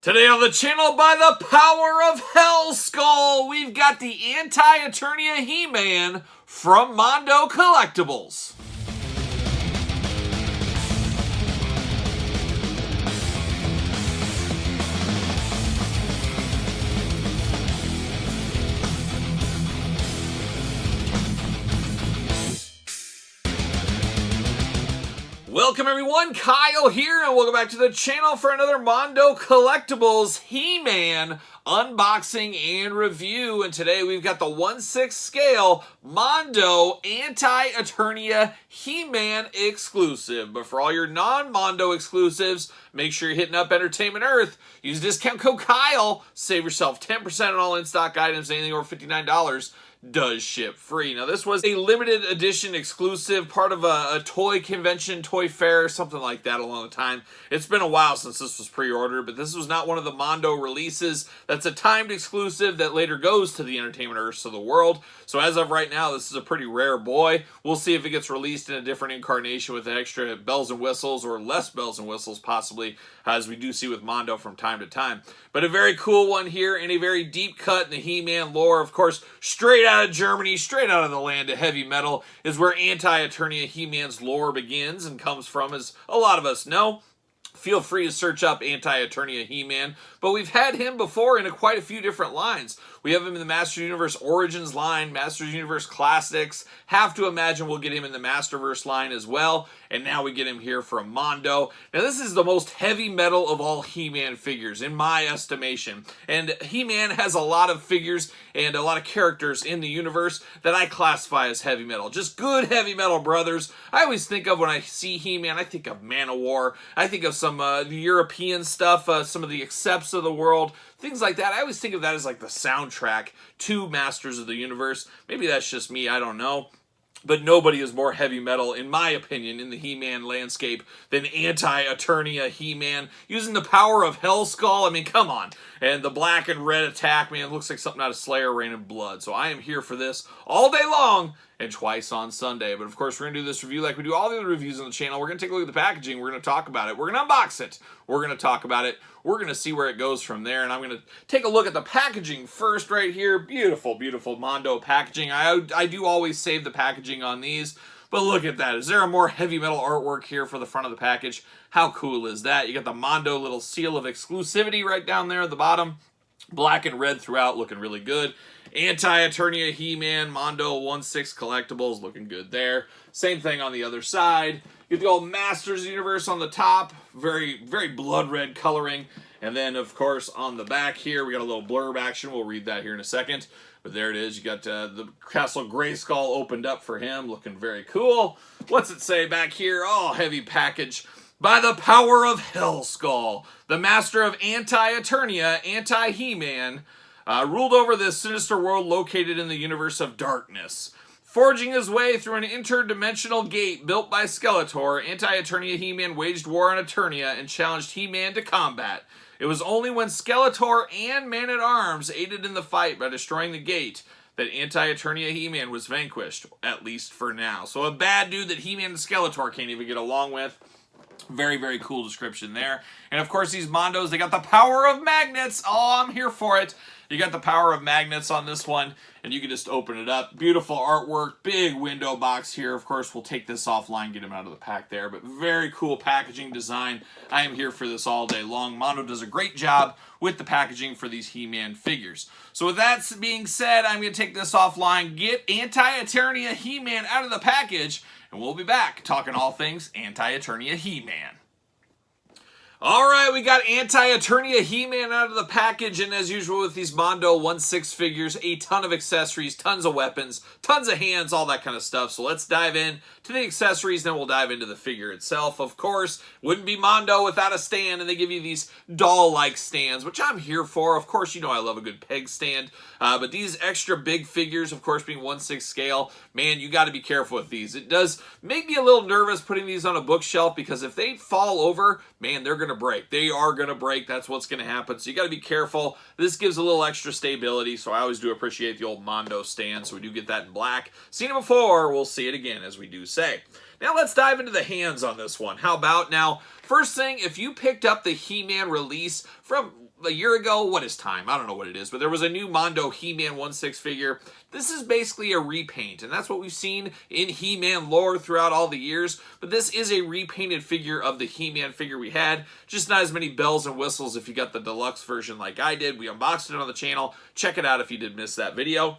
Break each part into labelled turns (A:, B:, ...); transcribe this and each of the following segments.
A: Today on the channel, by the power of Hell Skull, we've got the Eternia He-Man from Mondo Collectibles. Welcome everyone, Kyle here, and welcome back to the channel for another Mondo Collectibles He-Man unboxing and review. And today we've got the 1/6 scale Mondo Eternia He-Man exclusive. But for all your non-Mondo exclusives, make sure you're hitting up Entertainment Earth. Use discount code Kyle, save yourself 10% on all in-stock items, anything over $59. Does ship free. Now, this was a limited edition exclusive, part of a toy convention, toy fair, something like that along the time. It's been a while since this was pre-ordered, but this was not one of the Mondo releases. That's a timed exclusive that later goes to the Entertainment Earths of the world. So as of right now, this is a pretty rare boy. We'll see if it gets released in a different incarnation with extra bells and whistles, or less bells and whistles possibly, as we do see with Mondo from time to time. But a very cool one here, and a very deep cut in the He-Man lore. Of course, straight out of Germany, straight out of the land of heavy metal, is where Eternia He-Man's lore begins and comes from, as a lot of us know. Feel free to search up Eternia He-Man, but we've had him before in quite a few different lines. We have him in the Masters Universe Origins line, Masters Universe Classics. Have to imagine we'll get him in the Masterverse line as well, and now we get him here from Mondo. Now, this is the most heavy metal of all He-Man figures, in my estimation. And He-Man has a lot of figures and a lot of characters in the universe that I classify as heavy metal. Just good heavy metal brothers. I always think of, when I see He-Man, I think of Man-O-War. I think of some the European stuff, some of the Accepts of the world, things like that. I always think of that as like the soundtrack to Masters of the Universe. Maybe that's just me, I don't know. But nobody is more heavy metal, in my opinion, in the He-Man landscape than Eternia He-Man, using the power of Hell Skull. I mean, come on. And the black and red attack, man, looks like something out of Slayer, Rain and Blood. So I am here for this all day long and twice on Sunday. But of course, we're going to do this review like we do all the other reviews on the channel. We're going to take a look at the packaging. We're going to talk about it. We're going to unbox it. We're going to talk about it. We're going to see where it goes from there. And I'm going to take a look at the packaging first right here. Beautiful, beautiful Mondo packaging. I do always save the packaging on these. But look at that. Is there a more heavy metal artwork here for the front of the package? How cool is that? You got the Mondo little seal of exclusivity right down there at the bottom. Black and red throughout, looking really good. Eternia He-Man Mondo 1/6 collectibles, looking good there. Same thing on the other side. You get the old Masters Universe on the top. Very, very blood red coloring. And then, of course, on the back here, we got a little blurb action. We'll read that here in a second. But there it is. You got the Castle Grayskull opened up for him. Looking very cool. What's it say back here? Oh, heavy package. By the power of Hell Skull, the master of Eternia, He-Man, ruled over this sinister world located in the universe of darkness. Forging his way through an interdimensional gate built by Skeletor, Eternia He-Man waged war on Eternia and challenged He-Man to combat. It was only when Skeletor and Man-at-Arms aided in the fight by destroying the gate that Eternia He-Man was vanquished, at least for now. So a bad dude that He-Man and Skeletor can't even get along with. Very, very cool description there. And of course, these Mondos, they got the power of magnets. Oh, I'm here for it. You got the power of magnets on this one, and you can just open it up. Beautiful artwork, big window box here. Of course, we'll take this offline, get him out of the pack there, but very cool packaging design. I am here for this all day long. Mondo does a great job with the packaging for these He-Man figures. So with that being said, I'm going to take this offline, get Eternia He-Man out of the package, and we'll be back talking all things Eternia He-Man. Alright, we got Eternia He-Man out of the package, and as usual with these Mondo 1/6 figures, a ton of accessories, tons of weapons, tons of hands, all that kind of stuff. So let's dive in to the accessories, then we'll dive into the figure itself. Of course, wouldn't be Mondo without a stand, and they give you these doll-like stands, which I'm here for. Of course, you know I love a good peg stand, but these extra big figures, of course, being 1/6 scale, man, you got to be careful with these. It does make me a little nervous putting these on a bookshelf, because if they fall over, man, they're going to break. They are going to break. That's what's going to happen. So you got to be careful. This gives a little extra stability, so I always do appreciate the old Mondo stand. So we do get that in black. Seen it before. We'll see it again, as we do say. Now let's dive into the hands on this one. How about now? First thing, if you picked up the He-Man release from a year ago. What is time? I don't know what it is, but there was a new Mondo He-Man 1/6 figure. This is basically a repaint, and that's what we've seen in He-Man lore throughout all the years, but this is a repainted figure of the He-Man figure we had, just not as many bells and whistles if you got the deluxe version like I did. We unboxed it on the channel. Check it out if you did miss that video.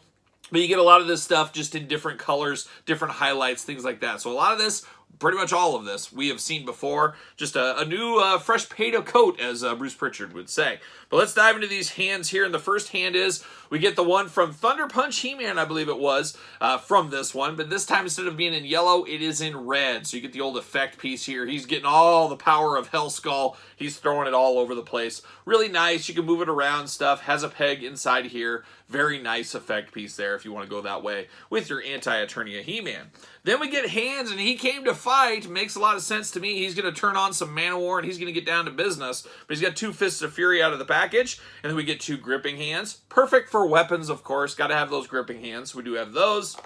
A: But you get a lot of this stuff just in different colors, different highlights, things like that. So a lot of this, pretty much all of this, we have seen before. Just a new fresh paint of coat, as Bruce Pritchard would say. But let's dive into these hands here. And the first hand is, we get the one from Thunder Punch He-Man, I believe it was, from this one. But this time, instead of being in yellow, it is in red. So you get the old effect piece here. He's getting all the power of Hellskull. He's throwing it all over the place. Really nice. You can move it around stuff. Has a peg inside here. Very nice effect piece there if you want to go that way with your anti-Eternia He-Man. Then we get hands, and he came to fight. Makes a lot of sense to me. He's going to turn on some Man-O-War, and he's going to get down to business. But he's got 2 Fists of Fury out of the package, and then we get 2 gripping hands. Perfect for weapons, of course. Got to have those gripping hands. We do have those.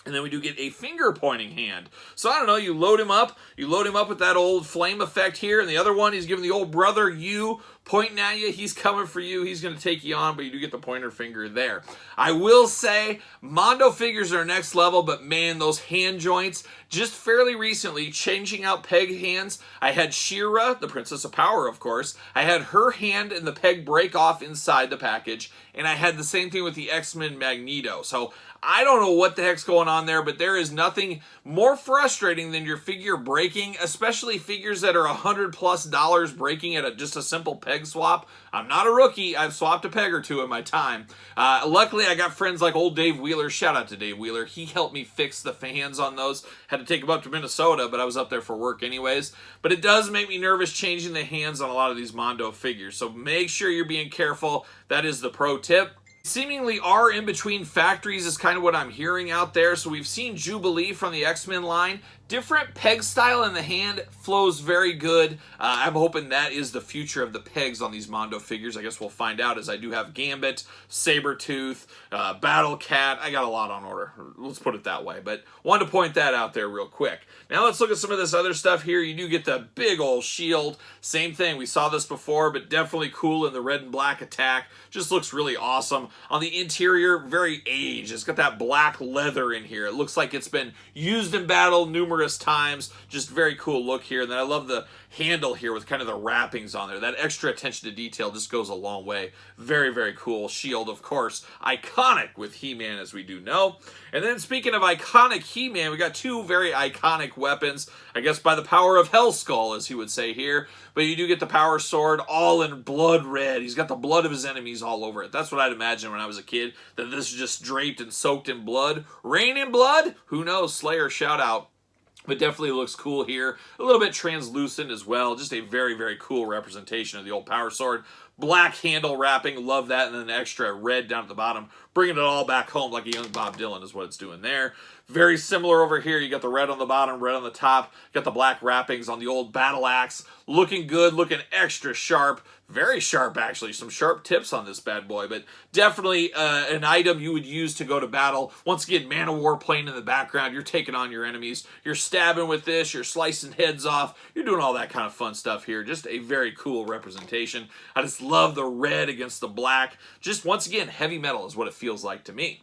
A: And then we do get a finger-pointing hand. So, I don't know, you load him up with that old flame effect here, and the other one, he's giving the old brother, you, pointing at you. He's coming for you. He's going to take you on, but you do get the pointer finger there. I will say, Mondo figures are next level, but man, those hand joints, just fairly recently, changing out peg hands. I had She-Ra, the Princess of Power, of course. I had her hand and the peg break off inside the package, and I had the same thing with the X-Men Magneto. So, I don't know what the heck's going on there, but there is nothing more frustrating than your figure breaking, especially figures that are $100+ breaking at just a simple peg swap. I'm not a rookie. I've swapped a peg or two in my time. Luckily, I got friends like old Dave Wheeler. Shout out to Dave Wheeler. He helped me fix the fans on those. Had to take them up to Minnesota, but I was up there for work anyways. But it does make me nervous changing the hands on a lot of these Mondo figures. So make sure you're being careful. That is the pro tip. Seemingly are in between factories is kind of what I'm hearing out there. So we've seen Jubilee from the X-Men line. Different peg style in the hand, flows very good. I'm hoping that is the future of the pegs on these Mondo figures. I guess we'll find out, as I do have Gambit, Sabretooth, Battle Cat. I got a lot on order. Let's put it that way. But wanted to point that out there real quick. Now let's look at some of this other stuff here. You do get the big old shield. Same thing. We saw this before, but definitely cool in the red and black attack. Just looks really awesome. On the interior, very aged. It's got that black leather in here. It looks like it's been used in battle numerous times. Just very cool look here. And then I love the handle here with kind of the wrappings on there. That extra attention to detail just goes a long way. Very, very cool. Shield, of course, iconic with He-Man, as we do know. And then speaking of iconic He-Man, we got 2 very iconic weapons, I guess by the power of Hellskull, as he would say here. But you do get the power sword all in blood red. He's got the blood of his enemies all over it. That's what I'd imagine when I was a kid, that this is just draped and soaked in blood. Rain in blood? Who knows? Slayer, shout out. But definitely looks cool here. A little bit translucent as well. Just a very, very cool representation of the old power sword. Black handle wrapping, love that. And then extra red down at the bottom. Bringing it all back home like a young Bob Dylan is what it's doing there. Very similar over here. You got the red on the bottom, red on the top. Got the black wrappings on the old battle axe. Looking good, looking extra sharp. Very sharp, actually. Some sharp tips on this bad boy, but definitely an item you would use to go to battle. Once again, Man-O-War playing in the background. You're taking on your enemies. You're stabbing with this. You're slicing heads off. You're doing all that kind of fun stuff here. Just a very cool representation. I just love the red against the black. Just, once again, heavy metal is what it feels like to me.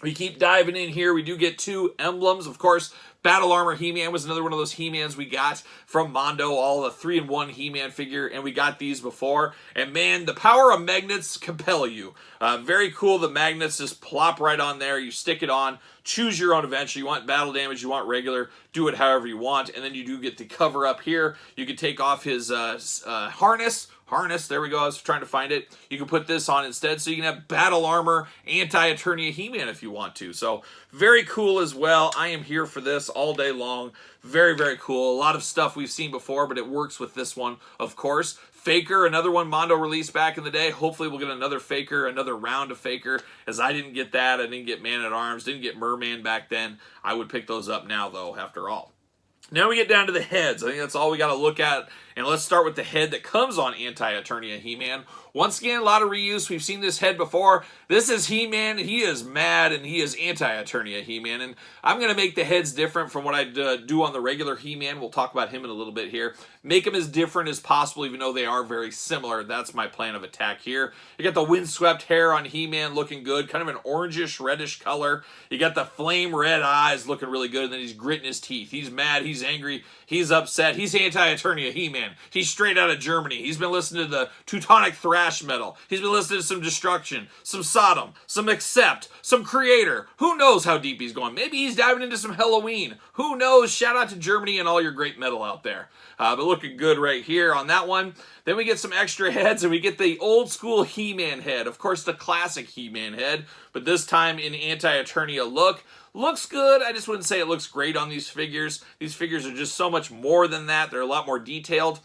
A: We keep diving in here. We do get 2 emblems, of course. Battle Armor He-Man was another one of those He-Mans we got from Mondo, all the 3-in-1 He-Man figure, and we got these before. And man, the power of magnets compel you. Very cool. The magnets just plop right on there. You stick it on. Choose your own adventure. You want battle damage, you want regular, do it however you want. And then you do get the cover up here. You can take off his harness, there we go, I was trying to find it. You can put this on instead, so you can have Battle Armor, Anti-Eternia He-Man if you want to. So, very cool as well. I am here for this all day long. Very, very cool. A lot of stuff we've seen before, but it works with this one, of course. Faker, another one Mondo released back in the day. Hopefully we'll get another Faker, another round of Faker, as I didn't get that. I didn't get Man-at-Arms, didn't get Merman back then. I would pick those up now, though, after all. Now we get down to the heads. I think that's all we got to look at And let's start with the head that comes on Anti-Eternia He-Man. Once again, a lot of reuse. We've seen this head before. This is He-Man. He is mad, and he is Anti-Eternia He-Man. And I'm going to make the heads different from what I do on the regular He-Man. We'll talk about him in a little bit here. Make them as different as possible, even though they are very similar. That's my plan of attack here. You got the windswept hair on He-Man looking good. Kind of an orangish, reddish color. You got the flame red eyes looking really good. And then he's gritting his teeth. He's mad. He's angry. He's upset. He's Anti-Eternia He-Man. He's straight out of Germany. He's been listening to the Teutonic thrash metal. He's been listening to some Destruction, some Sodom, some Accept, some Creator. Who knows how deep he's going? Maybe he's diving into some Halloween. Who knows? Shout out to Germany and all your great metal out there. But looking good right here on that one. Then we get some extra heads, and we get the old school He-Man head. Of course, the classic He-Man head, but this time in Anti-Eternia look. Looks good. I just wouldn't say it looks great on these figures. These figures are just so much more than that. They're a lot more detailed.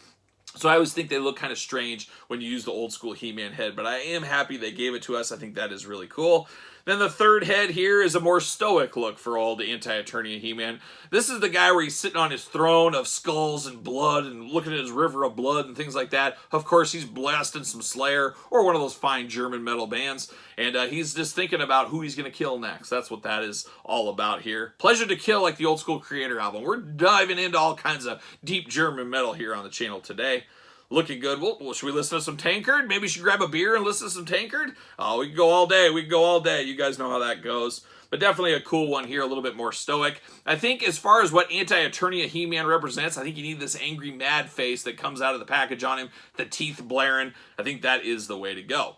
A: So I always think they look kind of strange when you use the old school He-Man head, but I am happy they gave it to us. I think that is really cool. Then the third head here is a more stoic look for all the Anti-Eternia He-Man. This is the guy where he's sitting on his throne of skulls and blood and looking at his river of blood and things like that. Of course, he's blasting some Slayer or one of those fine German metal bands, and he's just thinking about who he's going to kill next. That's what that is all about here. Pleasure to Kill, like the old school Creator album. We're diving into all kinds of deep German metal here on the channel today. Looking good. Well, should we listen to some Tankard? Maybe we should grab a beer and listen to some Tankard? Oh, we can go all day. We can go all day. You guys know how that goes. But definitely a cool one here, a little bit more stoic. I think as far as what Anti-Eternia He-Man represents, I think you need this angry, mad face that comes out of the package on him, the teeth blaring. I think that is the way to go.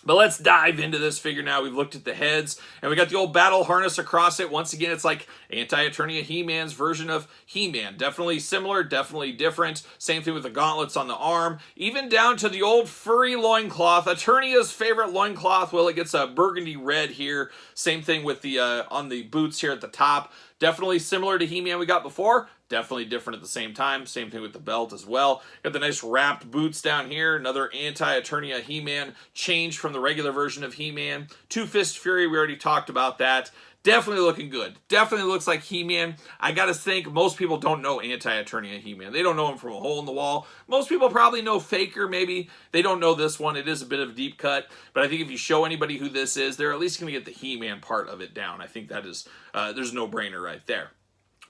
A: But let's dive into this figure now. We've looked at the heads, and we got the old battle harness across it. Once again, it's like Anti-Eternia He-Man's version of He-Man. Definitely similar, definitely different. Same thing with the gauntlets on the arm. Even down to the old furry loincloth. Eternia's favorite loincloth. Well, it gets a burgundy red here. Same thing with the on the boots here at the top. Definitely similar to He-Man we got before. Definitely different at the same time. Same thing with the belt as well. Got the nice wrapped boots down here. Another Anti-Eternia He-Man change from the regular version of He-Man. Two-Fist Fury, we already talked about that. Definitely looking good. Definitely looks like He-Man. I gotta think most people don't know Anti-Eternia He-Man. They don't know him from a hole in the wall. Most people probably know Faker, maybe. They don't know this one. It is a bit of a deep cut. But I think if you show anybody who this is, they're at least going to get the He-Man part of it down. I think that is, there's no brainer right there.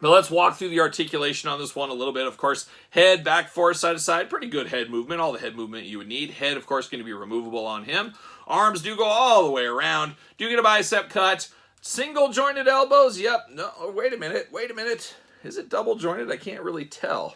A: But let's walk through the articulation on this one a little bit. Of course, head, back, forth, side to side. Pretty good head movement. All the head movement you would need. Head, of course, going to be removable on him. Arms do go all the way around. Do get a bicep cut. Single jointed elbows. Yep. No, wait a minute. Wait a minute. Is it double jointed? I can't really tell.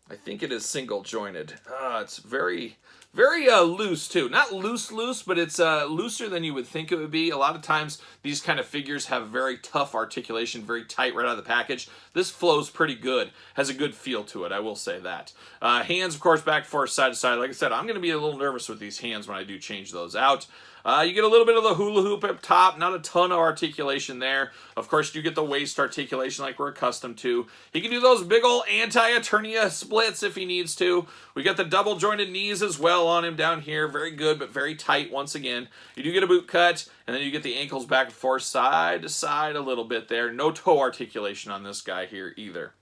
A: I think it is single jointed. It's very loose too. Not loose, but it's looser than you would think it would be. A lot of times these kind of figures have very tough articulation, very tight right out of the package. This flows pretty good. Has a good feel to it, I will say that. Hands, of course, back, forth, side to side. Like I said, I'm going to be a little nervous with these hands when I do change those out. You get a little bit of the hula hoop up top, not a ton of articulation there. Of course, you get the waist articulation like we're accustomed to. He can do those big old Anti-Eternia splits if he needs to. We got the double jointed knees as well on him down here. Very good, but very tight once again. You do get a boot cut, and then you get the ankles back and forth, side to side a little bit there. No toe articulation on this guy here either.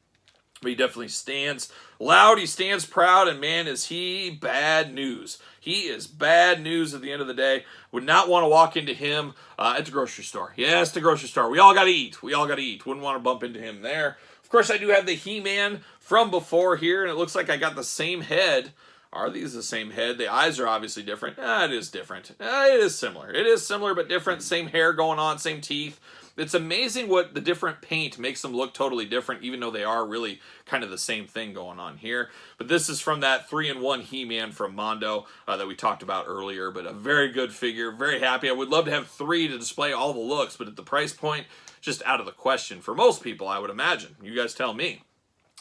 A: But he definitely stands loud, he stands proud, and man, is he bad news. He is bad news at the end of the day. Would not want to walk into him at the grocery store. Yes, the grocery store. We all got to eat. We all got to eat. Wouldn't want to bump into him there. Of course, I do have the He-Man from before here, and it looks like I got the same head. Are these the same head? The eyes are obviously different. It is different. It is similar. It is similar, but different. Same hair going on, same teeth. It's amazing what the different paint makes them look totally different, even though they are really kind of the same thing going on here. But this is from that 3-in-1 He-Man from Mondo that we talked about earlier, but a very good figure. Very happy. I would love to have 3 to display all the looks, but at the price point, just out of the question for most people, I would imagine. You guys tell me.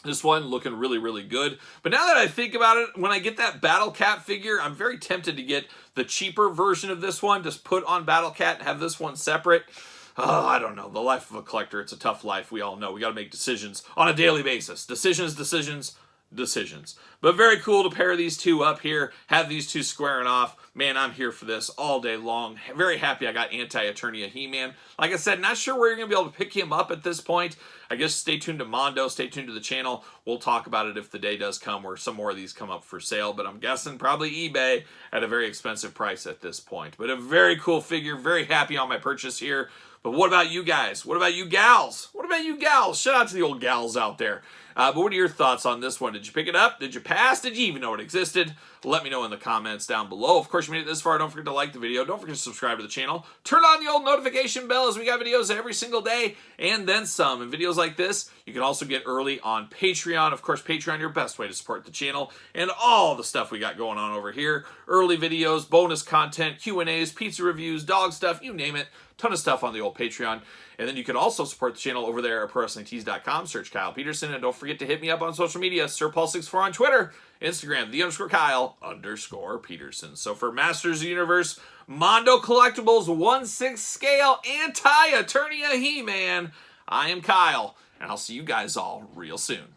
A: This one looking really, really good. But now that I think about it, when I get that Battle Cat figure, I'm very tempted to get the cheaper version of this one. Just put on Battle Cat and have this one separate. Oh, I don't know. The life of a collector, it's a tough life. We all know. We got to make decisions on a daily basis. Decisions, decisions, decisions. But very cool to pair these two up here, have these two squaring off. Man, I'm here for this all day long. Very happy I got Anti-Eternia He-Man. Like I said, not sure where you're going to be able to pick him up at this point. I guess stay tuned to Mondo, stay tuned to the channel. We'll talk about it if the day does come where some more of these come up for sale, but I'm guessing probably eBay at a very expensive price at this point. But a very cool figure, very happy on my purchase here. But what about you guys? What about you gals? What about you gals? Shout out to the old gals out there. But what are your thoughts on this one? Did you pick it up? Did you pass? Did you even know it existed? Let me know in the comments down below. Of course, you made it this far. Don't forget to like the video. Don't forget to subscribe to the channel. Turn on the old notification bell as we got videos every single day and then some. And videos like this, you can also get early on Patreon. Of course, Patreon, your best way to support the channel and all the stuff we got going on over here. Early videos, bonus content, Q&As, pizza reviews, dog stuff, you name it. Ton of stuff on the old Patreon. And then you can also support the channel over there at ProWrestlingTees.com. Search Kyle Peterson. And don't forget to hit me up on social media. SirPaul64 on Twitter, Instagram, _Kyle_Peterson. So for Masters of the Universe, Mondo Collectibles 1/6 scale anti-Eternia He-Man, I am Kyle. And I'll see you guys all real soon.